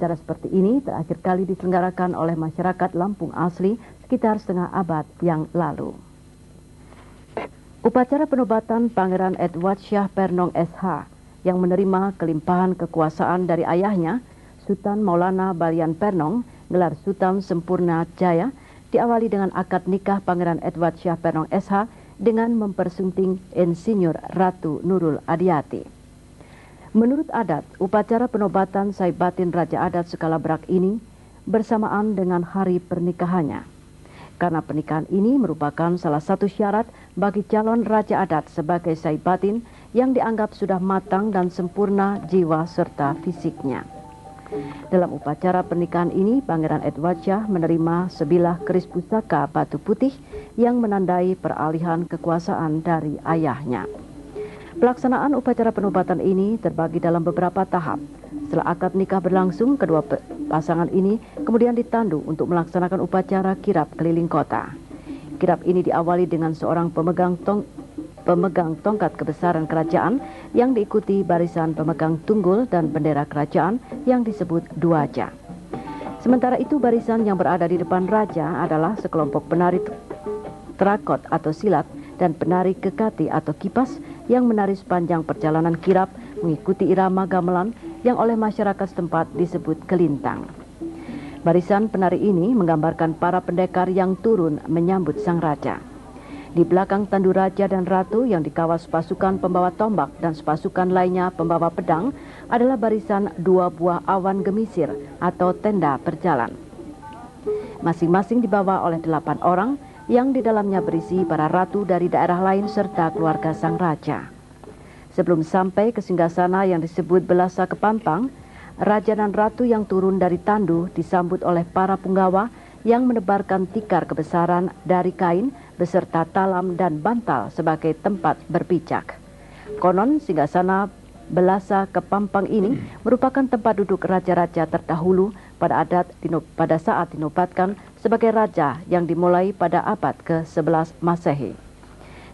Acara seperti ini terakhir kali diselenggarakan oleh masyarakat Lampung asli sekitar setengah abad yang lalu. Upacara penobatan Pangeran Edward Shah Pernong SH yang menerima kelimpahan kekuasaan dari ayahnya, Sultan Maulana Balian Pernong, gelar Sultan Sempurna Jaya, diawali dengan akad nikah Pangeran Edward Shah Pernong SH dengan mempersunting Insinyur Ratu Nurul Adiati. Menurut adat, upacara penobatan Saibatin Raja Adat Skalabrak ini bersamaan dengan hari pernikahannya. Karena pernikahan ini merupakan salah satu syarat bagi calon Raja Adat sebagai Saibatin yang dianggap sudah matang dan sempurna jiwa serta fisiknya. Dalam upacara pernikahan ini, Pangeran Edward Shah menerima sebilah keris pusaka batu putih yang menandai peralihan kekuasaan dari ayahnya. Pelaksanaan upacara penobatan ini terbagi dalam beberapa tahap. Setelah akad nikah berlangsung, kedua pasangan ini kemudian ditandu untuk melaksanakan upacara kirap keliling kota. Kirap ini diawali dengan seorang pemegang tongkat kebesaran kerajaan yang diikuti barisan pemegang tunggul dan bendera kerajaan yang disebut duaja. Sementara itu barisan yang berada di depan raja adalah sekelompok penari terakot atau silat dan penari kekati atau kipas yang menari sepanjang perjalanan kirap mengikuti irama gamelan yang oleh masyarakat setempat disebut kelintang. Barisan penari ini menggambarkan para pendekar yang turun menyambut sang raja. Di belakang tandu raja dan ratu yang dikawal sepasukan pembawa tombak dan sepasukan lainnya pembawa pedang adalah barisan dua buah awan gemisir atau tenda berjalan. Masing-masing dibawa oleh 8 orang yang di dalamnya berisi para ratu dari daerah lain serta keluarga sang raja. Sebelum sampai ke singgasana yang disebut Belasa Kepampang, raja dan ratu yang turun dari tandu disambut oleh para punggawa yang menebarkan tikar kebesaran dari kain beserta talam dan bantal sebagai tempat berpijak. Konon singgasana Belasa Kepampang ini merupakan tempat duduk raja-raja terdahulu pada saat dinobatkan sebagai raja yang dimulai pada abad ke-11 Masehi.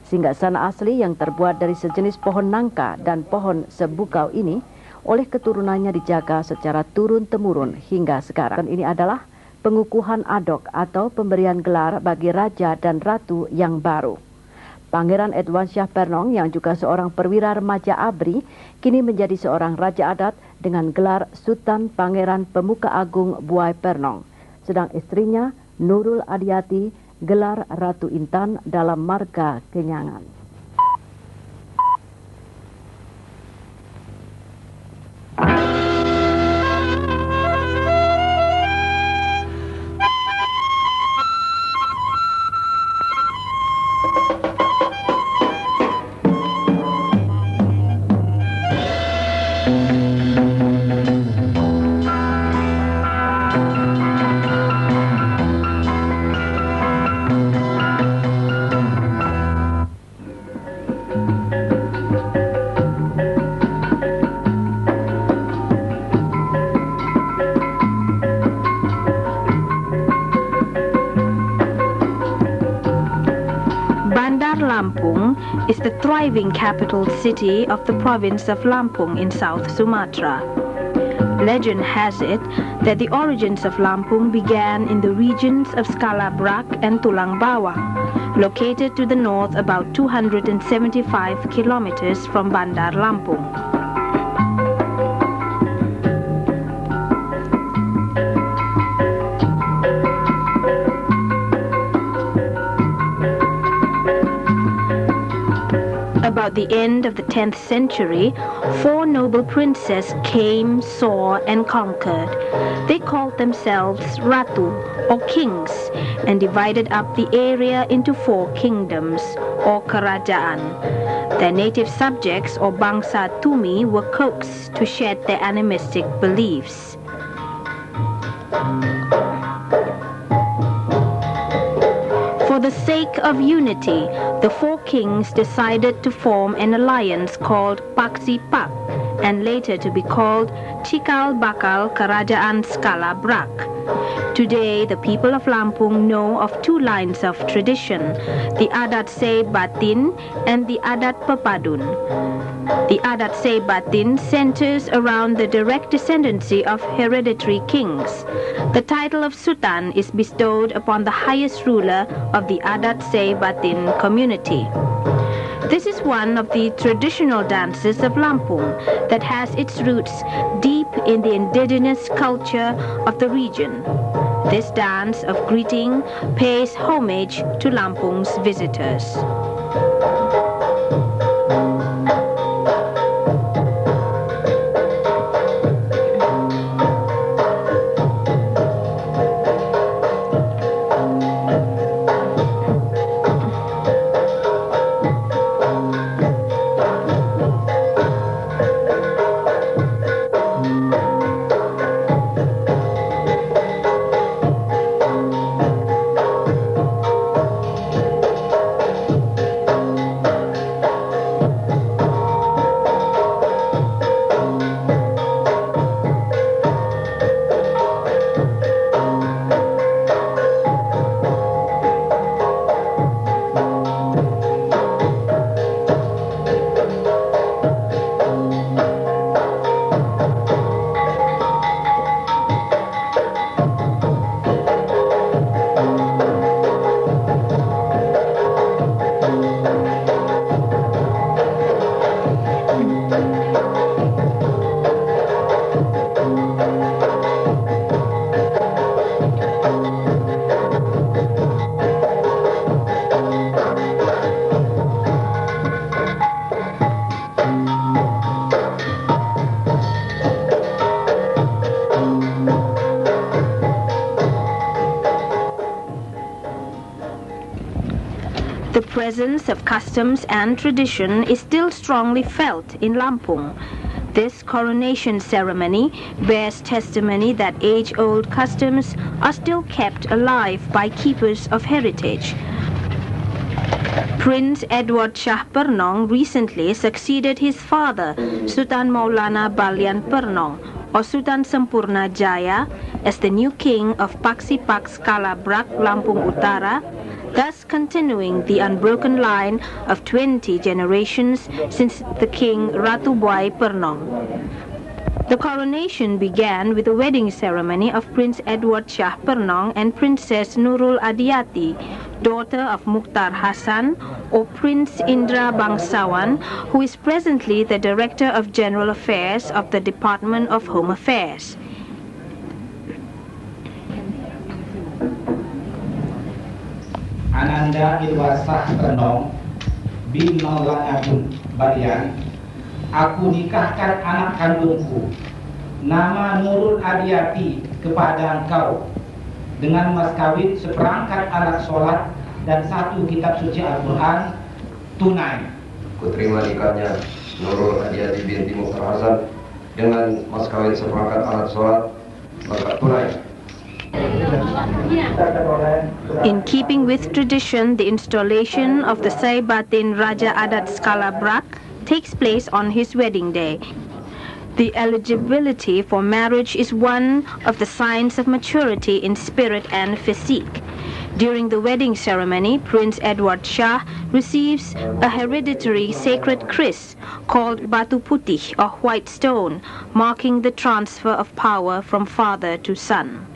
Singgasana asli yang terbuat dari sejenis pohon nangka dan pohon sebukau ini oleh keturunannya dijaga secara turun-temurun hingga sekarang. Ini adalah pengukuhan adok atau pemberian gelar bagi raja dan ratu yang baru. Pangeran Edward Shah Pernong yang juga seorang perwira remaja ABRI kini menjadi seorang raja adat dengan gelar Sultan Pangeran Pemuka Agung Buai Pernong. Sedang istrinya Nurul Adiati gelar Ratu Intan dalam marga Kenyangan. Lampung is the thriving capital city of the province of Lampung in South Sumatra. Legend has it that the origins of Lampung began in the regions of Skalabrak and Tulang Bawang, located to the north about 275 kilometers from Bandar Lampung. About the end of the 10th century, 4 noble princes came, saw, and conquered. They called themselves Ratu, or kings, and divided up the area into 4 kingdoms, or kerajaan. Their native subjects, or bangsa Tumi, were coaxed to shed their animistic beliefs. For the sake of unity, the 4 kings decided to form an alliance called Paksi Pak, and later to be called Cikal Bakal Kerajaan Skalabrak. Today, the people of Lampung know of two lines of tradition, the Adat Sei Batin and the Adat Pepadun. The Adat Sei Batin centers around the direct descendancy of hereditary kings. The title of Sultan is bestowed upon the highest ruler of the Adat Sei Batin community. This is one of the traditional dances of Lampung that has its roots deep in the indigenous culture of the region. This dance of greeting pays homage to Lampung's visitors. The presence of customs and tradition is still strongly felt in Lampung. This coronation ceremony bears testimony that age-old customs are still kept alive by keepers of heritage. Prince Edward Shah Pernong recently succeeded his father, Sultan Maulana Balian Pernong, or Sultan Sempurna Jaya, as the new king of Paksipak Skala Brak Lampung Utara, thus continuing the unbroken line of 20 generations since the king Ratu Buai Pernong. The coronation began with the wedding ceremony of Prince Edward Shah Pernong and Princess Nurul Adiati, daughter of Mukhtar Hasan, or Prince Indra Bangsawan, who is presently the Director of General Affairs of the Department of Home Affairs. Ananda Irwasah Pernong bin Maulana Balian, aku nikahkan anak kandungku nama Nurul Adiati kepada engkau dengan mas kawin seperangkat alat sholat dan 1 kitab suci Al-Quran tunai. Ku terima nikahnya Nurul Adiati binti Mukhtar Hasan dengan mas kawin seperangkat alat sholat maka tunai. In keeping with tradition, the installation of the Sei Batin Raja Adat Skala Brak takes place on his wedding day. The eligibility for marriage is one of the signs of maturity in spirit and physique. During the wedding ceremony, Prince Edward Shah receives a hereditary sacred kris called Batu Putih or white stone, marking the transfer of power from father to son.